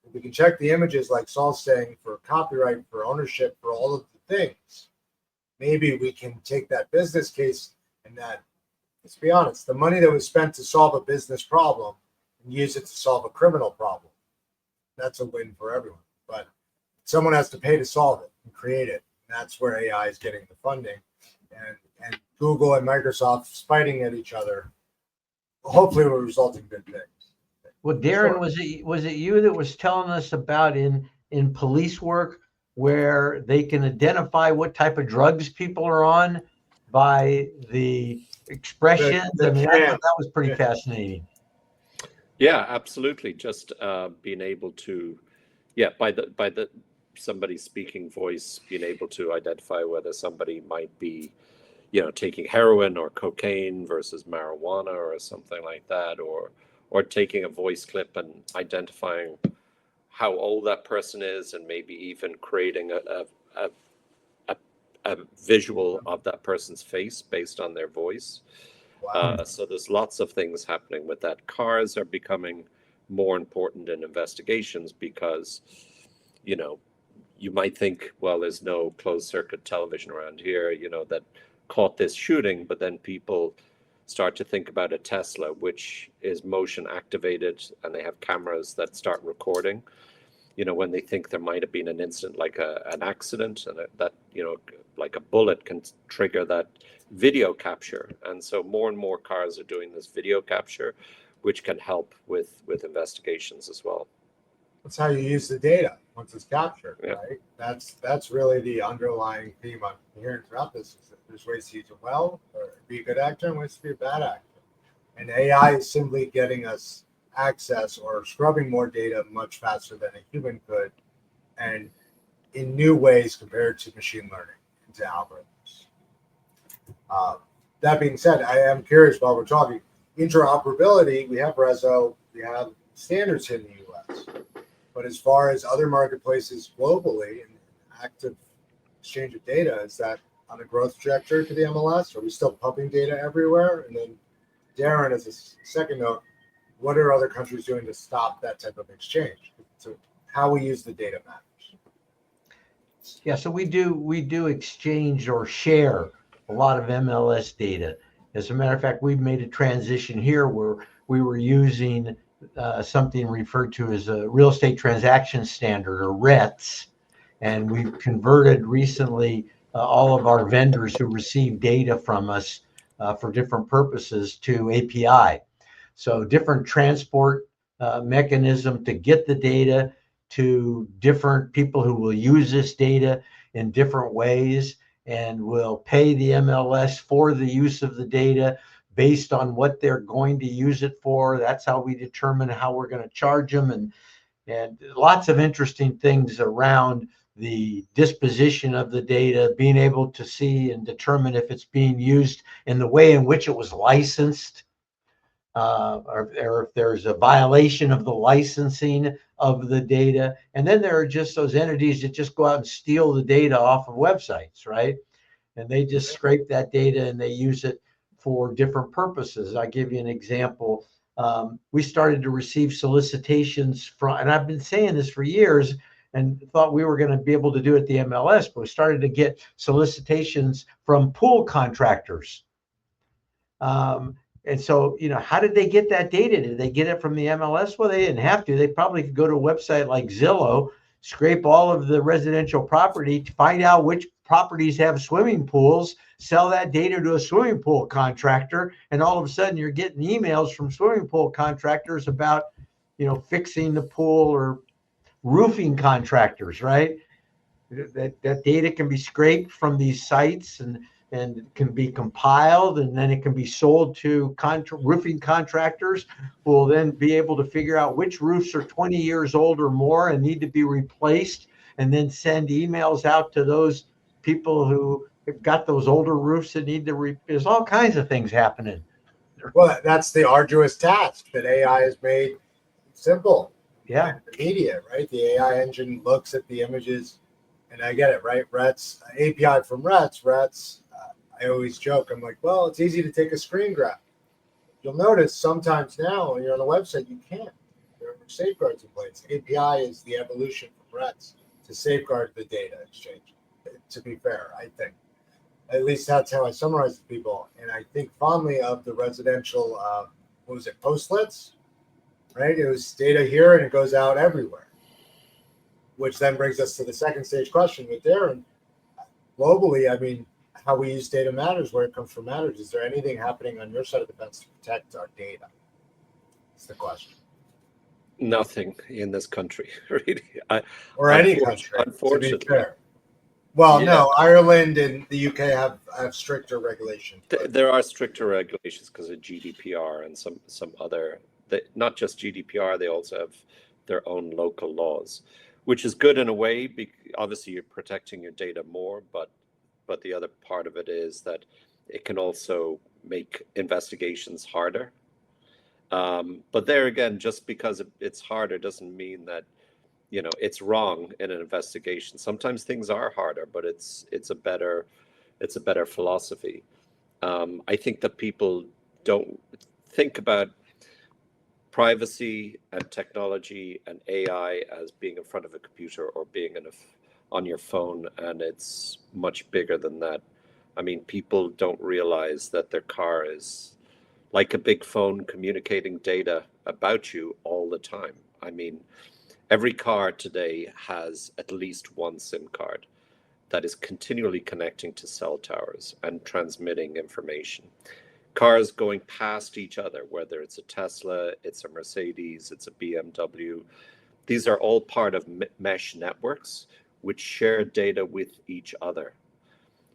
if we can check the images like Saul's saying for copyright, for ownership, for all of the things, maybe we can take that business case and that, let's be honest, the money that was spent to solve a business problem and use it to solve a criminal problem. That's a win for everyone. But someone has to pay to solve it and create it. And that's where AI is getting the funding. And Google and Microsoft fighting at each other, hopefully will result in good things. Well, Darren, was it you that was telling us about in police work where they can identify what type of drugs people are on by the expressions? I mean, I thought that was pretty fascinating. Yeah, absolutely. Just being able to, by the somebody speaking voice, being able to identify whether somebody might be, taking heroin or cocaine versus marijuana or something like that, or taking a voice clip and identifying how old that person is, and maybe even creating a visual of that person's face based on their voice. Wow. So there's lots of things happening with that. Cars are becoming more important in investigations because, you know, you might think, well, there's no closed circuit television around here, you know, that caught this shooting, but then people start to think about a Tesla, which is motion activated, and they have cameras that start recording, you know, when they think there might have been an incident like an accident, and that, you know, like a bullet can trigger that video capture. And so more and more cars are doing this video capture, which can help with investigations as well. That's how you use the data once it's captured, Yeah. right? That's really the underlying theme I'm hearing throughout this, is that there's ways to use it well, or be a good actor, and ways to be a bad actor. And AI is simply getting us access or scrubbing more data much faster than a human could, and in new ways compared to machine learning into algorithms. That being said, I am curious, while we're talking interoperability, we have Rezo, we have standards in the US. But as far as other marketplaces globally and active exchange of data, is that on a growth trajectory to the MLS? Are we still pumping data everywhere? And then, Darren, as a second note, what are other countries doing to stop that type of exchange? So how we use the data matters. Yeah, so we do exchange or share a lot of MLS data. As a matter of fact, we've made a transition here where we were using something referred to as a real estate transaction standard, or RETS, and we've converted recently all of our vendors who receive data from us for different purposes to API. So different transport mechanism to get the data to different people who will use this data in different ways, and will pay the MLS for the use of the data based on what they're going to use it for. That's how we determine how we're going to charge them, and lots of interesting things around the disposition of the data, being able to see and determine if it's being used in the way in which it was licensed, or if there's a violation of the licensing of the data. And then there are just those entities that just go out and steal the data off of websites, right? And they just scrape that data and they use it for different purposes. I'll give you an example. We started to receive solicitations from, and I've been saying this for years and thought we were going to be able to do it at the MLS, but we started to get solicitations from pool contractors. And so, you know, how did they get that data? Did they get it from the MLS? Well, they didn't have to. They probably could go to a website like Zillow, scrape all of the residential property to find out which properties have swimming pools, sell that data to a swimming pool contractor, and all of a sudden you're getting emails from swimming pool contractors about, you know, fixing the pool, or roofing contractors, right? That data can be scraped from these sites and can be compiled, and then it can be sold to roofing contractors, who will then be able to figure out which roofs are 20 years old or more and need to be replaced, and then send emails out to those people who have got those older roofs that need to there's all kinds of things happening. Well, that's the arduous task that AI has made simple. Yeah. Immediate, right? The AI engine looks at the images, and I get it, right? RETS, API from RETS, I always joke, I'm like, well, it's easy to take a screen grab. You'll notice sometimes now when you're on the website, you can't. There are safeguards in place. API is the evolution from RETS to safeguard the data exchange. To be fair, I think. At least that's how I summarize to people. And I think fondly of the residential, postlets, right? It was data here and it goes out everywhere. Which then brings us to the second stage question with Darren. Globally, I mean, how we use data matters, where it comes from matters. Is there anything happening on your side of the fence to protect our data? That's the question. Nothing in this country, really. Or any country, unfortunately. to be fair. Well, Yeah. no, Ireland and the UK have stricter regulations. There are stricter regulations because of GDPR and some other, not just GDPR, they also have their own local laws, which is good in a way. Obviously, you're protecting your data more, but the other part of it is that it can also make investigations harder. But there again, just because it's harder doesn't mean that it's wrong in an investigation. Sometimes things are harder, but it's a better philosophy. I think that people don't think about privacy and technology and AI as being in front of a computer or being on your phone, and it's much bigger than that. I mean, people don't realize that their car is like a big phone communicating data about you all the time. I mean, every car today has at least one SIM card that is continually connecting to cell towers and transmitting information. Cars going past each other, whether it's a Tesla, it's a Mercedes, it's a BMW, these are all part of mesh networks which share data with each other.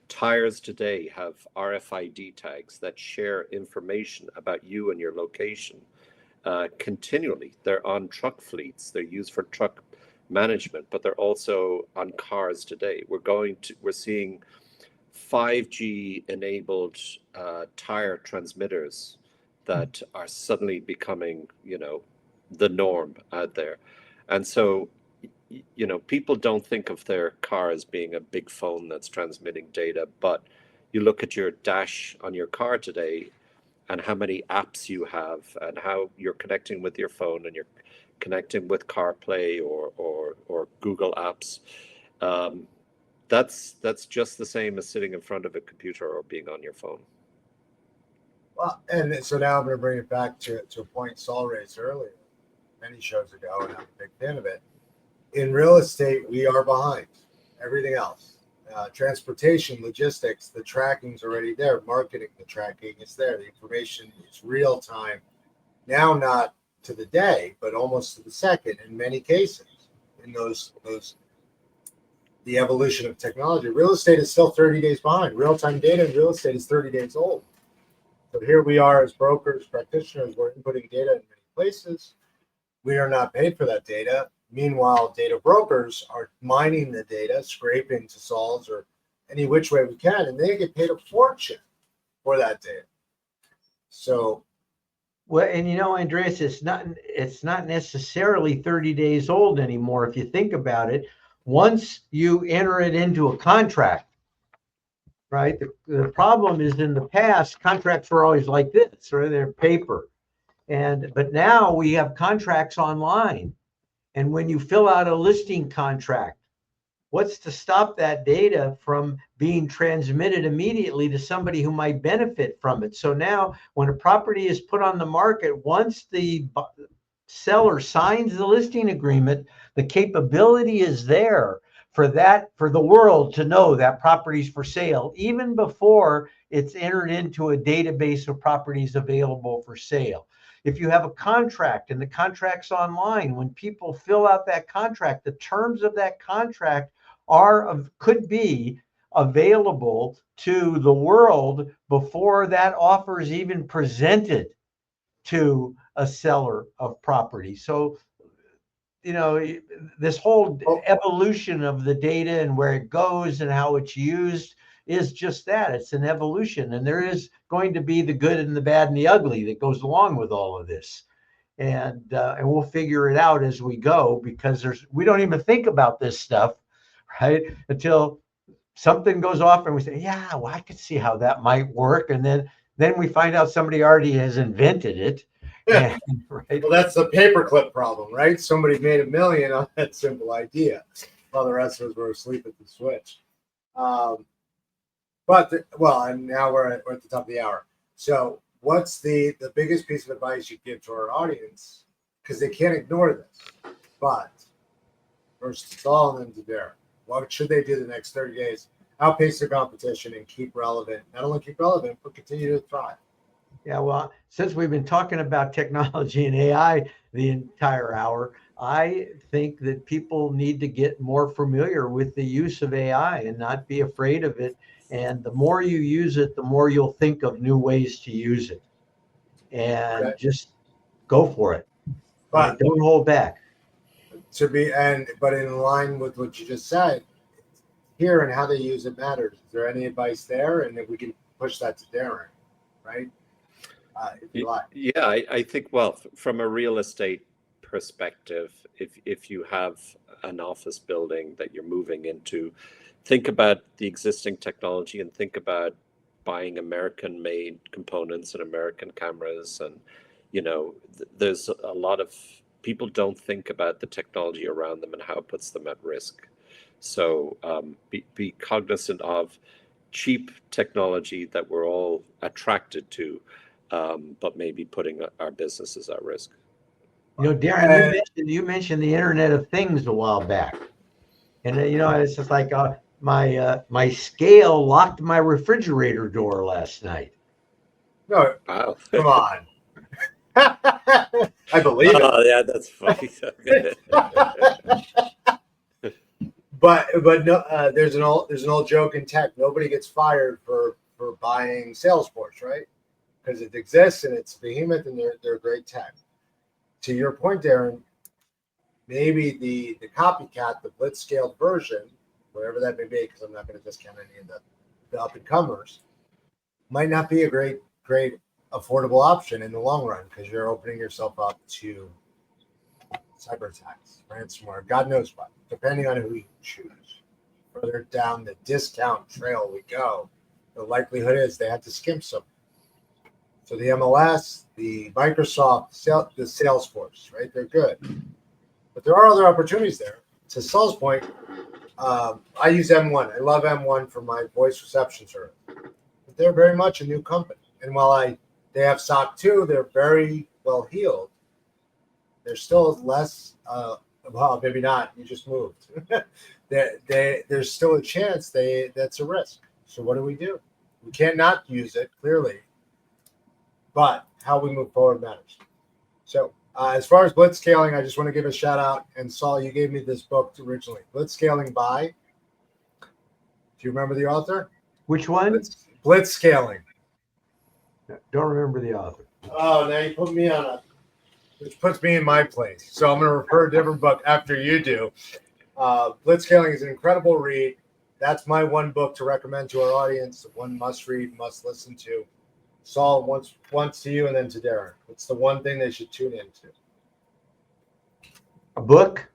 Tires today have RFID tags that share information about you and your location continually. They're on truck fleets, they're used for truck management, but they're also on cars today. We're seeing 5G enabled tire transmitters that are suddenly becoming, the norm out there. And so, people don't think of their car as being a big phone that's transmitting data, but you look at your dash on your car today and how many apps you have and how you're connecting with your phone and you're connecting with CarPlay or Google Apps. That's just the same as sitting in front of a computer or being on your phone. Well, and so now I'm going to bring it back to a point Saul raised earlier, many shows ago, and I'm a big fan of it. In real estate, we are behind everything else. Transportation, logistics, the tracking's already there. Marketing, the tracking is there. The information is real time. Now, not to the day, but almost to the second in many cases. In the evolution of technology, real estate is still 30 days behind. Real-time data in real estate is 30 days old. So here we are as brokers, practitioners, we're inputting data in many places. We are not paid for that data. Meanwhile, data brokers are mining the data, scraping to solves or any which way we can, and they get paid a fortune for that data. So, well, and Andreas, it's not necessarily 30 days old anymore. If you think about it, once you enter it into a contract, right? The problem is in the past, contracts were always like this, or they're paper. But now we have contracts online. And when you fill out a listing contract, what's to stop that data from being transmitted immediately to somebody who might benefit from it? So now when a property is put on the market, once the seller signs the listing agreement, the capability is there for the world to know that property's for sale, even before it's entered into a database of properties available for sale. If you have a contract and the contract's online, when people fill out that contract, the terms of that contract could be available to the world before that offer is even presented to a seller of property. So, this whole evolution of the data and where it goes and how it's used is just that. It's an evolution, and there is going to be the good and the bad and the ugly that goes along with all of this. And we'll figure it out as we go, because we don't even think about this stuff, right? Until something goes off and we say, yeah, well, I could see how that might work. And then we find out somebody already has invented it. yeah. And, right? Well, that's the paperclip problem, right? Somebody made $1 million on that simple idea, while the rest of us were asleep at the switch. And now we're at the top of the hour. So what's the biggest piece of advice you give to our audience? Because they can't ignore this. But first to Saul and then to Darren. What should they do the next 30 days? Outpace their competition and keep relevant. Not only keep relevant, but continue to thrive. Yeah, well, since we've been talking about technology and AI the entire hour, I think that people need to get more familiar with the use of AI and not be afraid of it. And the more you use it, the more you'll think of new ways to use it. And just go for it. But don't hold back. But in line with what you just said, here and how they use it matters. Is there any advice there? And if we can push that to Darren, right? If you like. Yeah, I think, well, from a real estate perspective, if you have an office building that you're moving into, think about the existing technology and think about buying American-made components and American cameras. And, there's a lot of people don't think about the technology around them and how it puts them at risk. So be cognizant of cheap technology that we're all attracted to, but maybe putting our businesses at risk. Darren, you mentioned the Internet of Things a while back, and it's just like my scale locked my refrigerator door last night. No, Wow. come on. I believe it. Oh, yeah, that's funny. But no, there's an old joke in tech. Nobody gets fired for buying Salesforce, right? Because it exists and it's behemoth and they're great tech. To your point, Darren, maybe the copycat, the blitz scaled version, whatever that may be, because I'm not going to discount any of the up and comers, might not be a great affordable option in the long run, because you're opening yourself up to cyber attacks, ransomware, God knows what, depending on who you choose. Further down the discount trail we go, the likelihood is they have to skimp some. So the MLS, the Microsoft, the Salesforce, right? They're good. But there are other opportunities there. To Saul's point, I use M1. I love M1 for my voice reception service. But they're very much a new company. And while they have SOC 2, they're very well heeled. There's still less, well, maybe not. You just moved. There's still a chance that's a risk. So what do? We can't not use it, clearly. But how we move forward matters. So as far as blitz scaling, I just want to give a shout out. And Saul, you gave me this book originally, Blitz Scaling by. Do you remember the author? Which one? Blitz Scaling. Don't remember the author. Oh, now you put me which puts me in my place. So I'm going to refer a different book after you do. Blitz Scaling is an incredible read. That's my one book to recommend to our audience. One must read, must listen to. Saul, once to you and then to Darren. What's the one thing they should tune into? A book?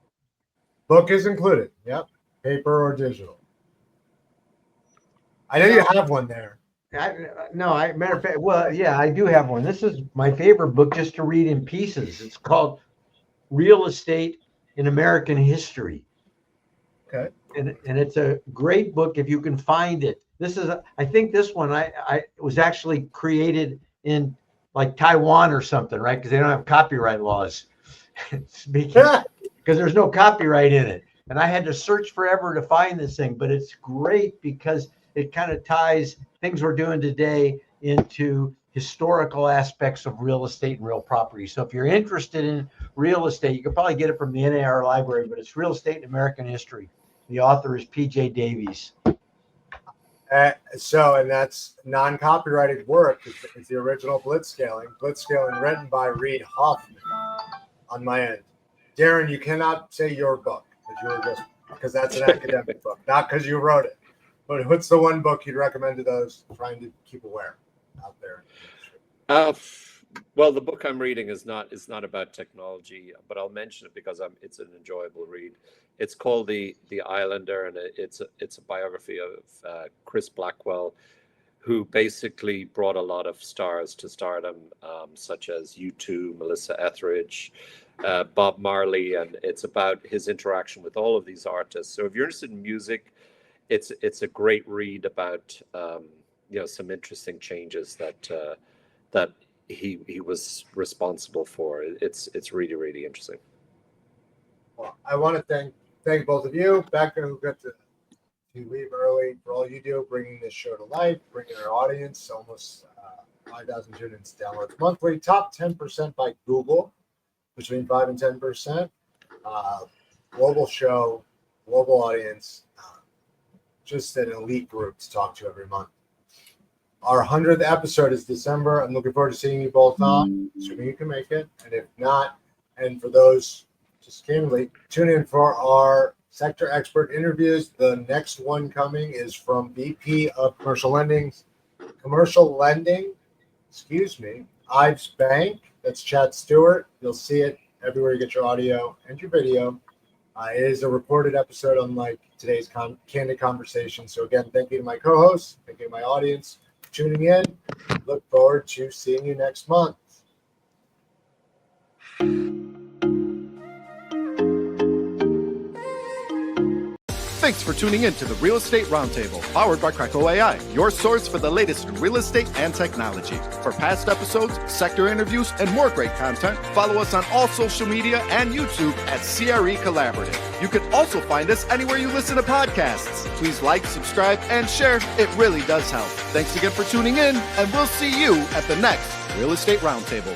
Book is included. Yep. Paper or digital. I know you have one there. Matter of fact, well, yeah, I do have one. This is my favorite book just to read in pieces. It's called Real Estate in American History. Okay. And it's a great book if you can find it. I think this one I was actually created in like Taiwan or something, right? Because they don't have copyright laws. Because there's no copyright in it. And I had to search forever to find this thing, but it's great because it kind of ties things we're doing today into historical aspects of real estate and real property. So if you're interested in real estate, you can probably get it from the NAR library, but it's Real Estate in American History. The author is P.J. Davies. And that's non-copyrighted work. It's the original Blitz Scaling written by Reid Hoffman on my end. Darren, you cannot say your book because that's an academic book, not because you wrote it. But what's the one book you'd recommend to those trying to keep aware out there? Well, the book I'm reading is not about technology, but I'll mention it because it's an enjoyable read. It's called The Islander, and it's a biography of Chris Blackwell, who basically brought a lot of stars to stardom, such as U2, Melissa Etheridge, Bob Marley, and it's about his interaction with all of these artists. So if you're interested in music, it's a great read about some interesting changes that he was responsible for. It's really, really interesting. Well, I want to thank both of you, Becca, who got to leave early, for all you do, bringing this show to life, bringing our audience, almost 5,000 students downloads monthly, top 10% by Google, between 5 and 10%. Global show, global audience, just an elite group to talk to every month. Our 100th episode is December. I'm looking forward to seeing you both on, assuming you can make it. And if not, and for those just came late, tune in for our sector expert interviews. The next one coming is from VP of Commercial Lending, Ives Bank. That's Chad Stewart. You'll see it everywhere you get your audio and your video. It is a recorded episode, unlike today's candid conversation. So again, thank you to my co-hosts, thank you to my audience for tuning in. Look forward to seeing you next month. Thanks for tuning in to the Real Estate Roundtable, powered by CRECo.ai, your source for the latest in real estate and technology. For past episodes, sector interviews, and more great content, follow us on all social media and YouTube at CRE Collaborative. You can also find us anywhere you listen to podcasts. Please like, subscribe, and share. It really does help. Thanks again for tuning in, and we'll see you at the next Real Estate Roundtable.